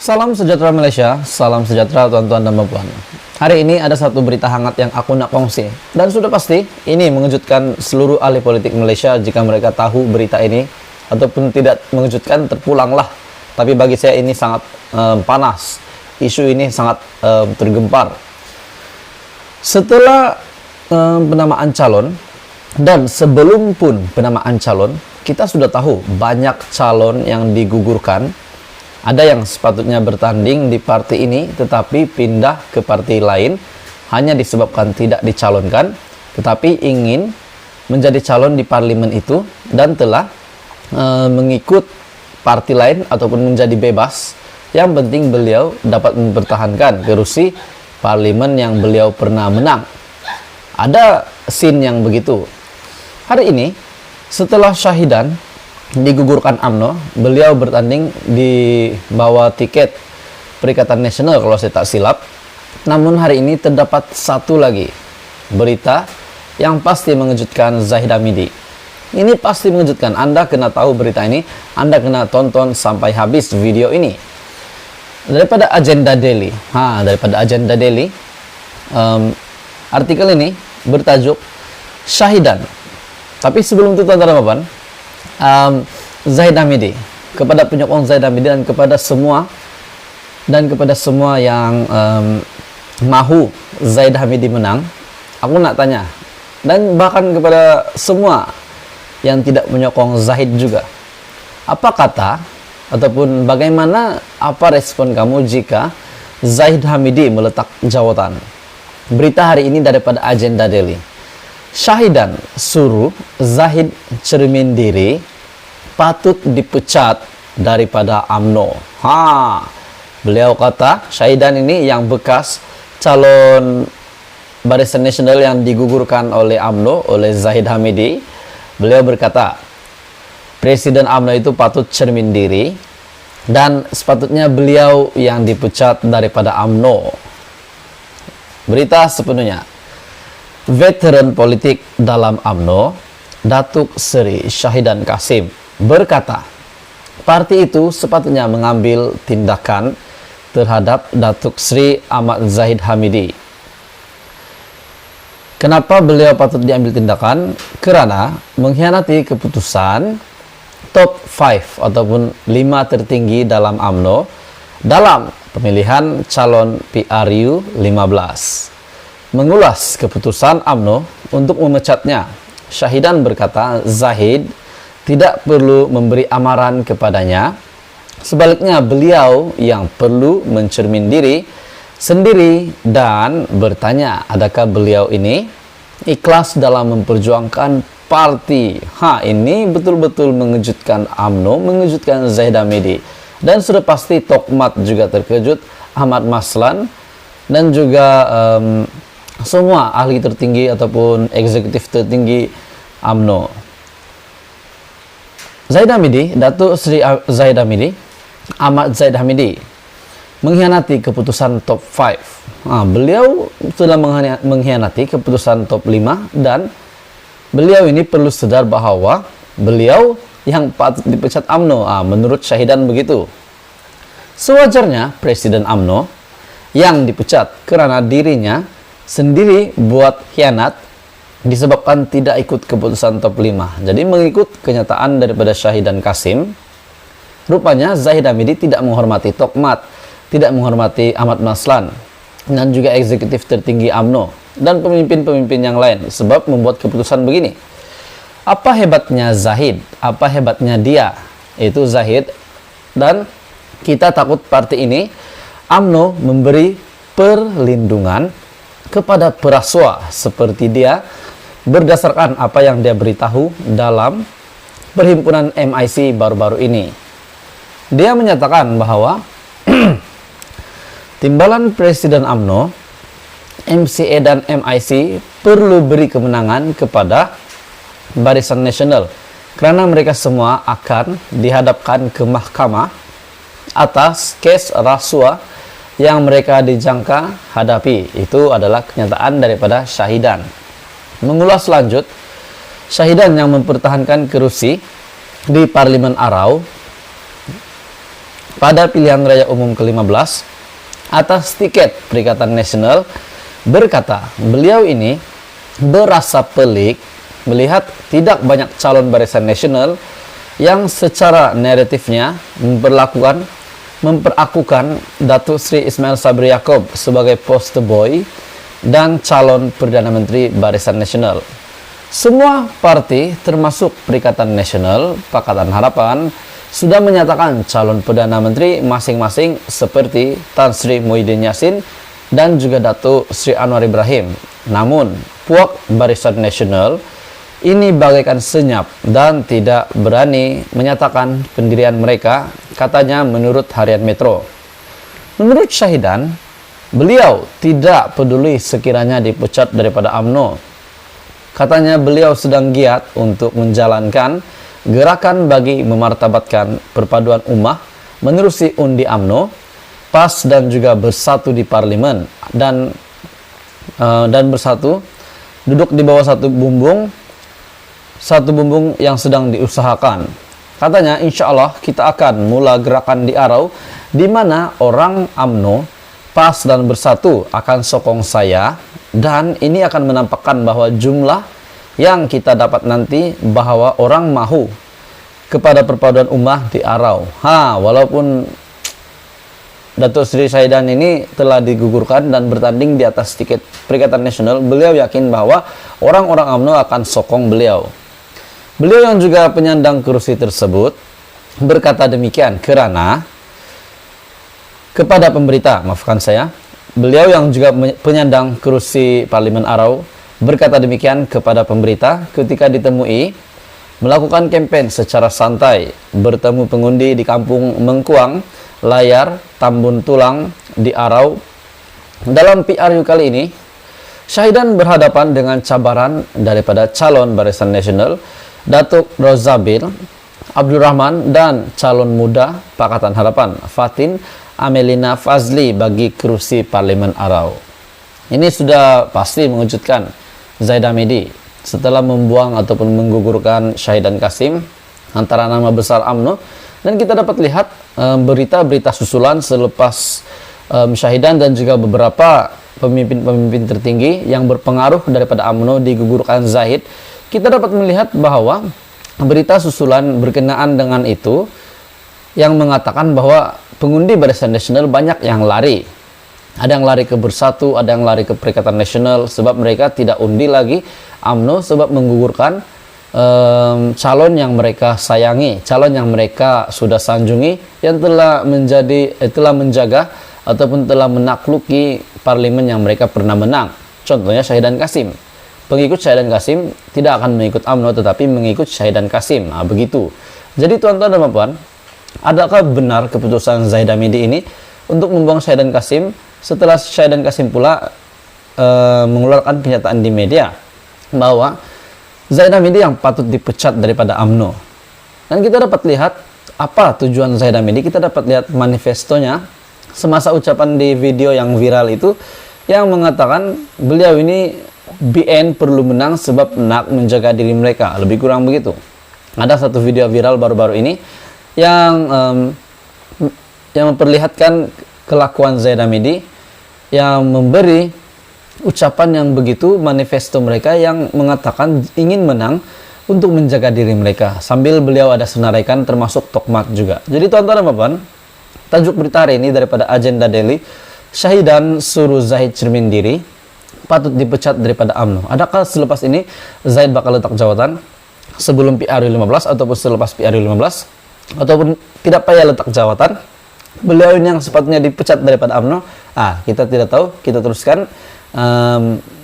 Salam sejahtera Malaysia, salam sejahtera tuan-tuan dan puan. Hari ini ada satu berita hangat yang aku nak kongsi. Dan sudah pasti, ini mengejutkan seluruh ahli politik Malaysia jika mereka tahu berita ini. Ataupun tidak mengejutkan, terpulanglah. Tapi bagi saya ini sangat panas. Isu ini sangat tergempar. Setelah penamaan calon, dan sebelum pun penamaan calon, kita sudah tahu banyak calon yang digugurkan. Ada yang sepatutnya bertanding di parti ini tetapi pindah ke parti lain hanya disebabkan tidak dicalonkan, tetapi ingin menjadi calon di parlimen itu dan telah mengikut parti lain ataupun menjadi bebas. Yang penting beliau dapat mempertahankan kerusi parlimen yang beliau pernah menang. Ada scene yang begitu. Hari ini setelah Syahidan digugurkan UMNO, beliau bertanding di bawah tiket Perikatan Nasional kalau saya tak silap. Namun hari ini terdapat satu lagi berita yang pasti mengejutkan Zahid Hamidi. Ini pasti mengejutkan. Anda kena tahu berita ini, Anda kena tonton sampai habis video ini. Daripada Agenda Daily. Daripada Agenda Daily, artikel ini bertajuk Syahidan. Tapi sebelum itu tuan-tuan dan puan, Zahid Hamidi, kepada penyokong Zahid Hamidi dan kepada semua yang mahu Zahid Hamidi menang, aku nak tanya, dan bahkan kepada semua yang tidak menyokong Zahid juga, apa kata ataupun bagaimana, apa respon kamu jika Zahid Hamidi meletak jawatan? Berita hari ini daripada Agenda Daily. Syahidan suruh Zahid cermin diri, patut dipecat daripada UMNO. Beliau kata, Syahidan ini yang bekas calon Barisan Nasional yang digugurkan oleh UMNO, oleh Zahid Hamidi. Beliau berkata, Presiden UMNO itu patut cermin diri dan sepatutnya beliau yang dipecat daripada UMNO. Berita sepenuhnya. Veteran politik dalam UMNO, Datuk Seri Syahidan Kassim, berkata, parti itu sepatutnya mengambil tindakan terhadap Datuk Seri Ahmad Zahid Hamidi. Kenapa beliau patut diambil tindakan? Kerana mengkhianati keputusan top 5 ataupun 5 tertinggi dalam UMNO dalam pemilihan calon PRU 15. Mengulas keputusan UMNO untuk memecatnya, Syahidan berkata Zahid tidak perlu memberi amaran kepadanya. Sebaliknya beliau yang perlu mencermin diri sendiri dan bertanya, adakah beliau ini ikhlas dalam memperjuangkan parti? Ini betul-betul mengejutkan UMNO, mengejutkan Zahid Hamidi. Dan sudah pasti Tokmat juga terkejut, Ahmad Maslan, dan juga semua ahli tertinggi ataupun eksekutif tertinggi UMNO. Zahid Hamidi, Datuk Seri Zahid Hamidi, Ahmad Zahid Hamidi, mengkhianati keputusan top 5. Beliau telah mengkhianati keputusan top 5 dan beliau ini perlu sadar bahawa beliau yang patut dipecat UMNO. Menurut Syahidan begitu. Sewajarnya Presiden UMNO yang dipecat kerana dirinya sendiri buat khianat disebabkan tidak ikut keputusan top 5. Jadi mengikut kenyataan daripada Syahidan Kassim, rupanya Zahid Hamidi tidak menghormati Tokmat, tidak menghormati Ahmad Maslan dan juga eksekutif tertinggi UMNO dan pemimpin-pemimpin yang lain sebab membuat keputusan begini. Apa hebatnya Zahid? Apa hebatnya dia? Itu Zahid. Dan kita takut parti ini UMNO memberi perlindungan kepada perasua seperti dia berdasarkan apa yang dia beritahu dalam perhimpunan MIC baru-baru ini. Dia menyatakan bahwa timbalan Presiden UMNO, MCA dan MIC perlu beri kemenangan kepada Barisan Nasional kerana mereka semua akan dihadapkan ke mahkamah atas kes rasuah yang mereka dijangka hadapi. Itu adalah kenyataan daripada Syahidan. Mengulas lanjut, Syahidan yang mempertahankan kerusi di Parlimen Arau pada pilihan raya umum ke-15 atas tiket Perikatan Nasional berkata, beliau ini berasa pelik melihat tidak banyak calon Barisan Nasional yang secara naratifnya memperakukan Datuk Seri Ismail Sabri Yaakob sebagai poster boy dan calon Perdana Menteri Barisan Nasional. Semua parti termasuk Perikatan Nasional, Pakatan Harapan sudah menyatakan calon Perdana Menteri masing-masing seperti Tan Sri Muhyiddin Yassin dan juga Datuk Sri Anwar Ibrahim. Namun, puak Barisan Nasional ini bagaikan senyap dan tidak berani menyatakan pendirian mereka, katanya menurut Harian Metro. Menurut Syahidan, beliau tidak peduli sekiranya dipecat daripada UMNO. Katanya beliau sedang giat untuk menjalankan gerakan bagi memartabatkan perpaduan ummah, menerusi undi UMNO, PAS dan juga bersatu di parlimen dan bersatu duduk di bawah satu bumbung yang sedang diusahakan. Katanya, insya Allah kita akan mula gerakan di Arau, di mana orang UMNO, PAS dan bersatu akan sokong saya, dan ini akan menampakkan bahwa jumlah yang kita dapat nanti bahwa orang mahu kepada perpaduan ummah di Arau. Walaupun Datuk Seri Syahidan ini telah digugurkan dan bertanding di atas tiket Perikatan Nasional, beliau yakin bahwa orang-orang UMNO akan sokong beliau. Beliau yang juga penyandang kursi tersebut berkata demikian kerana kepada pemberita, maafkan saya, beliau yang juga penyandang kursi Parlimen Arau berkata demikian kepada pemberita ketika ditemui melakukan kempen secara santai, bertemu pengundi di kampung Mengkuang, Layar, Tambun Tulang di Arau. Dalam PRU kali ini, Syahidan berhadapan dengan cabaran daripada calon Barisan Nasional Datuk Rozabil Abdurrahman dan calon muda Pakatan Harapan Fatin Amelina Fazli bagi kursi Parlimen Arau. Ini sudah pasti mengejutkan Zaid Hamidi setelah membuang ataupun menggugurkan Syahidan Kasim antara nama besar UMNO, dan kita dapat lihat berita-berita susulan selepas Syahidan dan juga beberapa pemimpin-pemimpin tertinggi yang berpengaruh daripada UMNO digugurkan Zaid. Kita dapat melihat bahwa berita susulan berkenaan dengan itu yang mengatakan bahwa pengundi Barisan Nasional banyak yang lari. Ada yang lari ke Bersatu, ada yang lari ke Perikatan Nasional sebab mereka tidak undi lagi UMNO sebab menggugurkan calon yang mereka sayangi, calon yang mereka sudah sanjungi, yang telah menjaga ataupun telah menakluki parlimen yang mereka pernah menang. Contohnya Syahidan Kasim. Pengikut Syahidan Kasim tidak akan mengikut UMNO tetapi mengikut Syahidan Kasim. Begitu. Jadi tuan-tuan dan puan, adakah benar keputusan Zaid Hamidi ini untuk membuang Syahidan Kasim setelah Syahidan Kasim pula mengeluarkan pernyataan di media bahwa Zaid Hamidi yang patut dipecat daripada UMNO. Dan kita dapat lihat apa tujuan Zaid Hamidi. Kita dapat lihat manifestonya semasa ucapan di video yang viral itu, yang mengatakan beliau ini BN perlu menang sebab nak menjaga diri mereka, lebih kurang begitu. Ada satu video viral baru-baru ini yang memperlihatkan kelakuan Zaid Hamidi yang memberi ucapan yang begitu, manifesto mereka yang mengatakan ingin menang untuk menjaga diri mereka, sambil beliau ada senaraikan termasuk tokmak juga. Jadi tuan-tuan dan puan, tajuk berita hari ini daripada Agenda Daily, Syahidan suruh Zaid cermin diri, patut dipecat daripada UMNO. Adakah selepas ini Zaid bakal letak jawatan sebelum PRU 15 ataupun selepas PRU 15, ataupun tidak payah letak jawatan, beliau ini yang sepatutnya dipecat daripada UMNO? Kita tidak tahu. Kita teruskan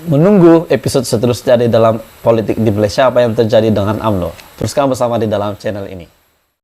menunggu episode seterusnya di dalam politik di Malaysia, apa yang terjadi dengan UMNO. Teruskan bersama di dalam channel ini.